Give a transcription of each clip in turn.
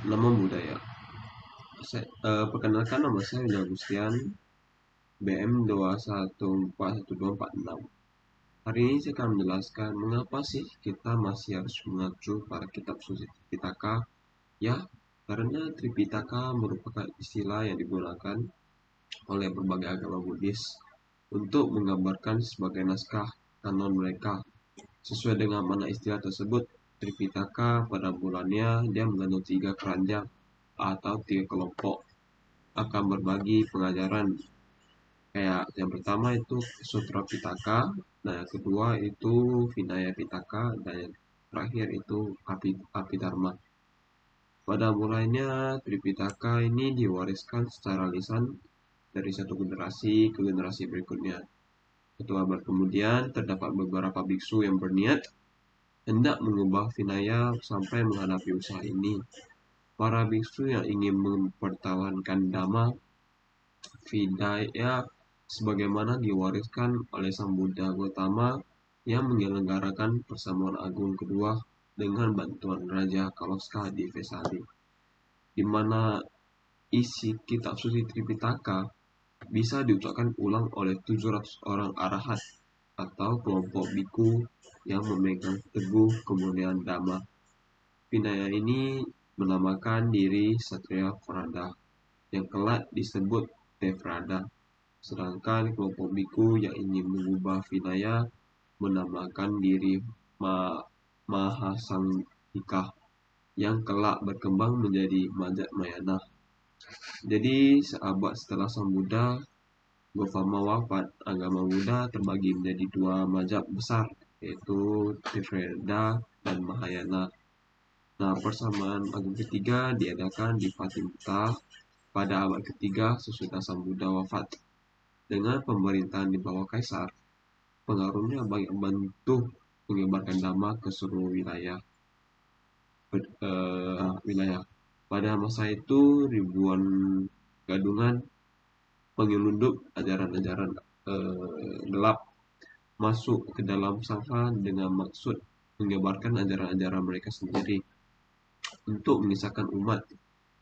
Nama budaya. Perkenalkan, nama saya William Agustian, BM 2141246. Hari ini saya akan menjelaskan mengapa sih kita masih harus mengacu pada kitab suci Tripitaka. Ya, karena Tripitaka merupakan istilah yang digunakan oleh berbagai agama Buddhis untuk menggambarkan sebagai naskah kanon mereka. Sesuai dengan mana istilah tersebut, Tripitaka pada bulannya dia mengandung 3 keranjang atau 3 kelompok, akan berbagi pengajaran. Kayak yang pertama itu Sutra Pitaka, dan yang kedua itu Vinaya Pitaka, dan yang terakhir itu Abhidharma. Pada mulanya Tripitaka ini diwariskan secara lisan dari satu generasi ke generasi berikutnya. Satu abad kemudian terdapat beberapa biksu yang berniat hendak mengubah Vinaya sampai menghadapi usaha ini. Para biksu yang ingin mempertahankan Dhamma Vidya sebagaimana diwariskan oleh Sang Buddha Gautama yang menyelenggarakan persamuan agung kedua dengan bantuan Raja Kaloska di Vesali, di mana isi kitab suci Tripitaka bisa diucapkan ulang oleh 700 orang arahat atau kelompok biku yang memegang teguh kemuliaan Dhamma. Vinaya ini menamakan diri Satria Prada yang kelak disebut Theravada. Sedangkan kelompok biku yang ingin mengubah Vinaya menamakan diri Mahasangghika yang kelak berkembang menjadi Madhyamaya. Jadi seabad setelah Sang Buddha Gautama wafat, agama Buddha terbagi menjadi 2 mazhab besar, yaitu Theravada dan Mahayana. Nah, persamaan agung ketiga diadakan di Patimokkha pada abad ketiga sesudah Sang Buddha wafat. Dengan pemerintahan di bawah kaisar, pengaruhnya banyak membantu menyebarkan Dhamma ke seluruh wilayah. Pada masa itu ribuan gadungan penyelundup ajaran-ajaran gelap masuk ke dalam Sangha dengan maksud menyebarkan ajaran-ajaran mereka sendiri untuk menyesatkan umat.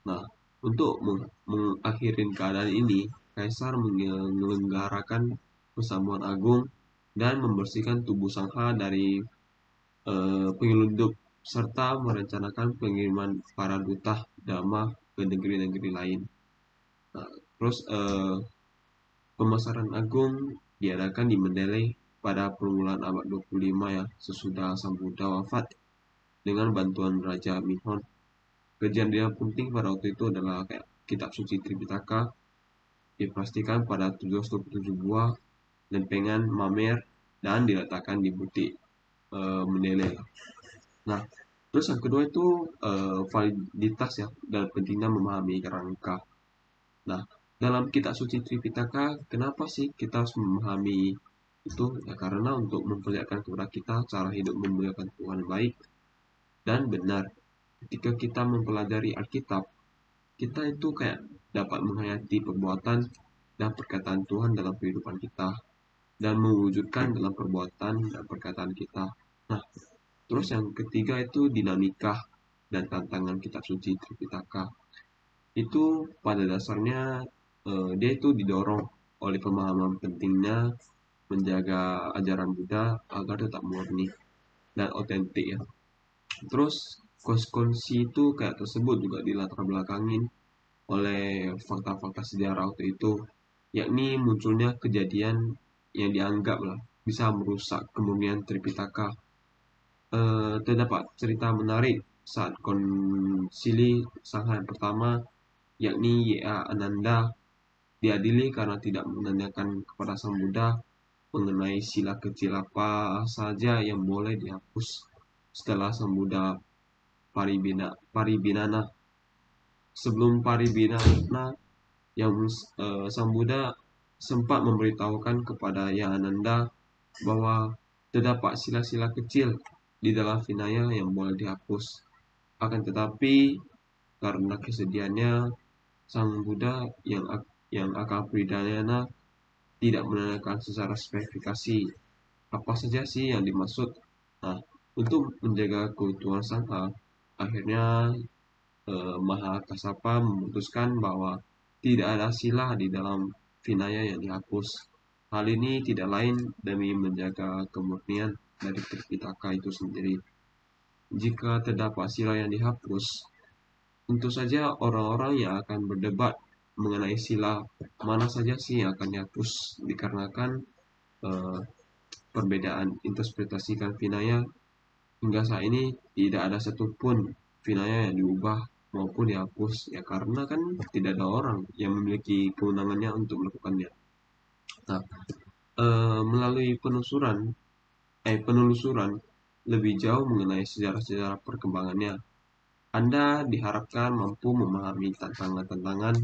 Nah, untuk mengakhiri keadaan ini, Kaisar menyelenggarakan persamuan agung dan membersihkan tubuh Sangha dari penyelundup serta merencanakan pengiriman para duta Dhamma ke negeri-negeri lain. Nah, terus pemasaran agung diadakan di Mandalay pada permulaan abad 25 ya, sesudah Sang Buddha wafat dengan bantuan Raja Mihon. Kejadian penting pada waktu itu adalah kayak kitab suci Tripitaka dipastikan pada 727 buah lempengan mamer dan diletakkan di butik Mandalay. Nah, terus yang kedua itu validitas ya, dan pentingnya memahami kerangka. Nah, dalam kitab suci Tripitaka, kenapa sih kita harus memahami itu? Ya karena untuk memperlihatkan kepada kita cara hidup memuliakan Tuhan baik dan benar. Ketika kita mempelajari Alkitab, kita itu kayak dapat menghayati perbuatan dan perkataan Tuhan dalam kehidupan kita dan mewujudkan dalam perbuatan dan perkataan kita. Nah, terus yang ketiga itu dinamika dan tantangan kitab suci Tripitaka. Itu pada dasarnya dia itu didorong oleh pemahaman pentingnya menjaga ajaran Buddha agar tetap murni dan otentik ya. Terus konsekuensi itu kayak tersebut juga dilatar belakangin oleh fakta-fakta sejarah waktu itu, yakni munculnya kejadian yang dianggap lah bisa merusak kemurnian Tripitaka. Terdapat cerita menarik saat konsili Sangha yang pertama, yakni Y.A. Ananda diadili karena tidak menanyakan kepada Sang Buddha mengenai sila kecil apa saja yang boleh dihapus setelah Sang Buddha Paribinana. Sebelum Paribinana, yang Sang Buddha sempat memberitahukan kepada Yananda bahwa terdapat sila-sila kecil di dalam Vinaya yang boleh dihapus. Akan tetapi karena kesedihannya, Sang Buddha yang akan Pridayana tidak menanyakan secara spesifikasi apa saja sih yang dimaksud. Nah, untuk menjaga keutuhan Sangha, akhirnya Mahakasapa memutuskan bahwa tidak ada sila di dalam Vinaya yang dihapus. Hal ini tidak lain demi menjaga kemurnian dari Tripitaka itu sendiri. Jika terdapat sila yang dihapus, tentu saja orang-orang yang akan berdebat mengenai sila mana saja sih yang akan dihapus, dikarenakan eh, perbedaan interpretasikan Vinaya hingga saat ini tidak ada satupun Vinaya yang diubah maupun dihapus, ya karena kan tidak ada orang yang memiliki kewenangannya untuk melakukannya. Nah, melalui penelusuran lebih jauh mengenai sejarah-sejarah perkembangannya, Anda diharapkan mampu memahami tantangan-tantangan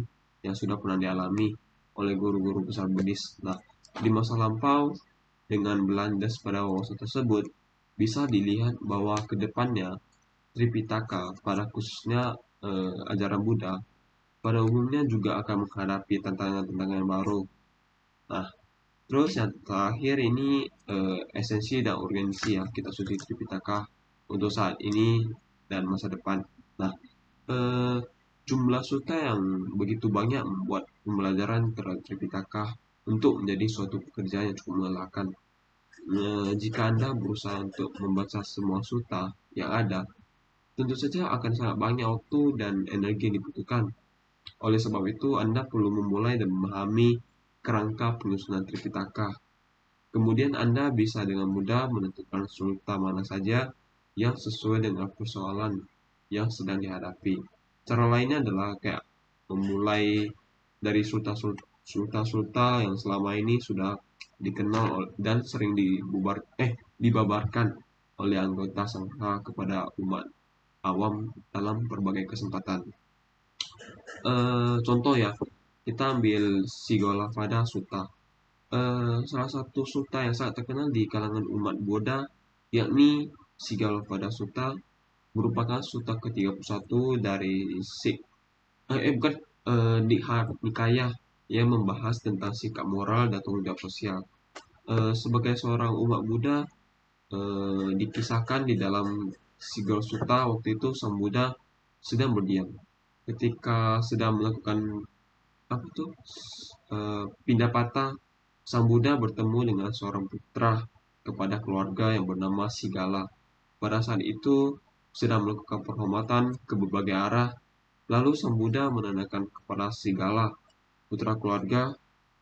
yang sudah pernah dialami oleh guru-guru besar Buddhis. Nah, di masa lampau, dengan berlandas pada wawasan tersebut, bisa dilihat bahwa ke depannya Tripitaka, pada khususnya ajaran Buddha, pada umumnya juga akan menghadapi tantangan-tantangan yang baru. Nah, terus yang terakhir ini esensi dan urgensi ya kita suci Tripitaka untuk saat ini dan masa depan. Nah, eh, jumlah sutta yang begitu banyak membuat pembelajaran terhadap Tripitaka untuk menjadi suatu pekerjaan yang cukup melelahkan. Jika Anda berusaha untuk membaca semua sutta yang ada, tentu saja akan sangat banyak waktu dan energi yang dibutuhkan. Oleh sebab itu, Anda perlu memulai dan memahami kerangka penyusunan Tripitaka. Kemudian Anda bisa dengan mudah menentukan sutta mana saja yang sesuai dengan persoalan yang sedang dihadapi. Cara lainnya adalah kayak memulai dari sulta-sulta yang selama ini sudah dikenal dan sering dibabarkan oleh anggota sangha kepada umat awam dalam berbagai kesempatan. Contoh ya, kita ambil Sigolafada Sutta. Salah satu sutta yang sangat terkenal di kalangan umat Buddha, yakni Sigolafada Sutta, merupakan sutta ke-31 dari Sikh. Bukan, Nikaya yang membahas tentang sikap moral dan tanggung jawab sosial. Sebagai seorang umat Buddha, dikisahkan di dalam Sigol Sutta waktu itu Sang Buddha sedang berdiam. Ketika sedang melakukan apa tuh pindah patah, Sang Buddha bertemu dengan seorang putra kepada keluarga yang bernama Sigala. Pada saat itu sedang melakukan penghormatan ke berbagai arah. Lalu Sang Buddha menanyakan kepada Sigala, putra keluarga,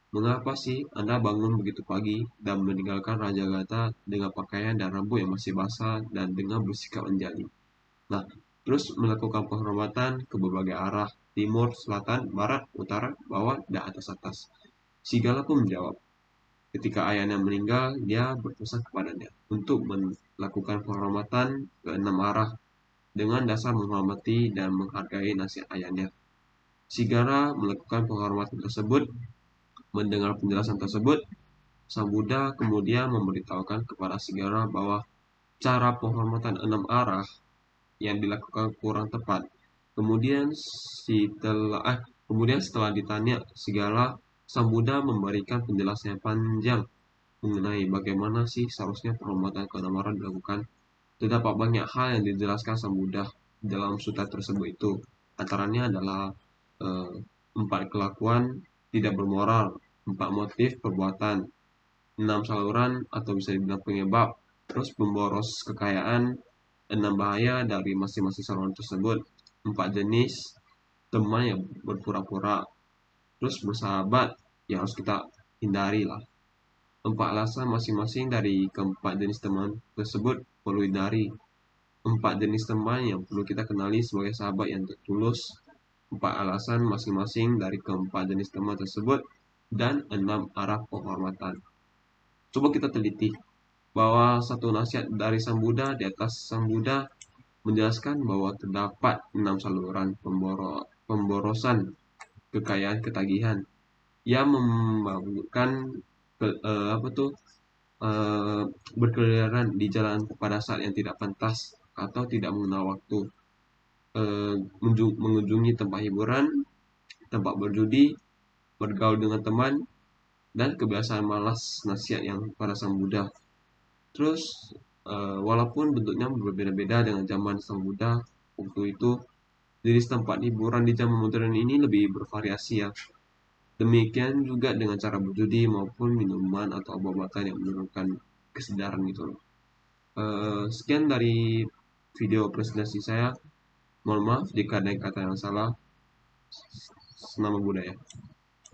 mengapa sih Anda bangun begitu pagi dan meninggalkan Raja Gata dengan pakaian dan rambut yang masih basah dan dengan bersikap menjadi? Nah, terus melakukan penghormatan ke berbagai arah, timur, selatan, barat, utara, bawah, dan atas-atas. Sigala pun menjawab, ketika ayahnya meninggal, dia berpesan kepadanya untuk melakukan penghormatan ke 6 arah dengan dasar menghormati dan menghargai nasihat ayahnya. Sigala melakukan penghormatan tersebut. Mendengar penjelasan tersebut, Sang Buddha kemudian memberitahukan kepada Sigala bahwa cara penghormatan 6 arah yang dilakukan kurang tepat. Kemudian setelah ditanya Sigala, Sang Buddha memberikan penjelasan yang panjang mengenai bagaimana sih seharusnya penghormatan ke 6 arah dilakukan. Terdapat banyak hal yang dijelaskan Sang Buddha dalam sutta tersebut itu. Antaranya adalah eh, 4 kelakuan tidak bermoral, 4 motif perbuatan, 6 saluran atau bisa dibilang penyebab, terus memboros kekayaan, 6 bahaya dari masing-masing saluran tersebut, 4 jenis teman yang berpura-pura, terus bersahabat yang harus kita hindari lah. 4 alasan masing-masing dari keempat jenis teman tersebut perlu hindari. 4 jenis teman yang perlu kita kenali sebagai sahabat yang tulus. 4 alasan masing-masing dari keempat jenis teman tersebut dan 6 arah penghormatan. Coba kita teliti bahwa satu nasihat dari Sang Buddha di atas Sang Buddha menjelaskan bahwa terdapat 6 saluran pemborosan kekayaan ketagihan yang membangunkan apa tuh berkeliaran di jalan pada saat yang tidak pantas atau tidak mengenal waktu, mengunjungi tempat hiburan, tempat berjudi, bergaul dengan teman, dan kebiasaan malas nasihat yang pada Sang Buddha. Terus walaupun bentuknya berbeda-beda dengan zaman Sang Buddha waktu itu, Jenis tempat hiburan di zaman modern ini lebih bervariasi ya. Demikian juga dengan cara berjudi maupun minuman atau obat-obatan yang menurunkan kesadaran gitu loh. Sekian dari video presentasi saya. Mohon maaf jika ada kata yang salah. Nama budaya.